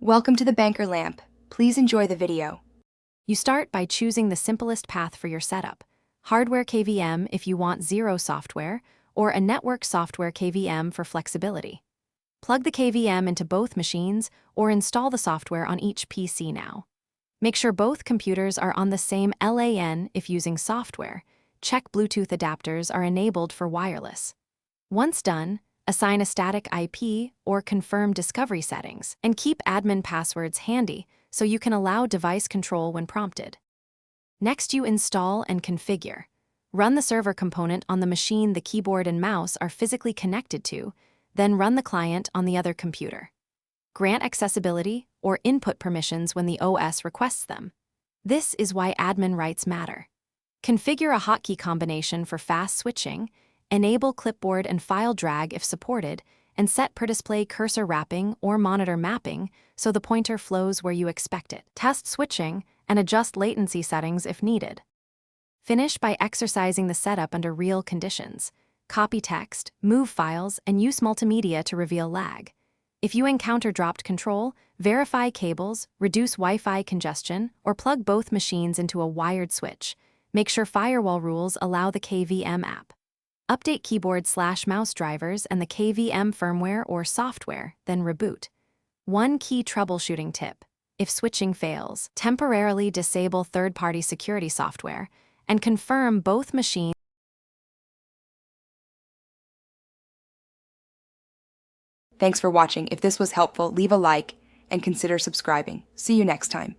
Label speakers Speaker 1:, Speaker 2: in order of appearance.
Speaker 1: Welcome to the Banker Lamp. Please enjoy the video.
Speaker 2: You start by choosing the simplest path for your setup: hardware KVM if you want zero software, or a network software KVM for flexibility. Plug the KVM into both machines or install the software on each PC now. Make sure both computers are on the same LAN if using software. Check Bluetooth adapters are enabled for wireless. Once done, assign a static IP or confirm discovery settings, and keep admin passwords handy so you can allow device control when prompted. Next, you install and configure. Run the server component on the machine the keyboard and mouse are physically connected to, then run the client on the other computer. Grant accessibility or input permissions when the OS requests them. This is why admin rights matter. Configure a hotkey combination for fast switching, enable clipboard and file drag if supported, and set per display cursor wrapping or monitor mapping so the pointer flows where you expect it. Test switching and adjust latency settings if needed. Finish by exercising the setup under real conditions. Copy text, move files, and use multimedia to reveal lag. If you encounter dropped control, verify cables, reduce Wi-Fi congestion, or plug both machines into a wired switch. Make sure firewall rules allow the KVM app. Update keyboard/mouse drivers and the KVM firmware or software, then reboot. One key troubleshooting tip: if switching fails, temporarily disable third-party security software and confirm both machines.
Speaker 1: Thanks for watching. If this was helpful, leave a like and consider subscribing. See you next time.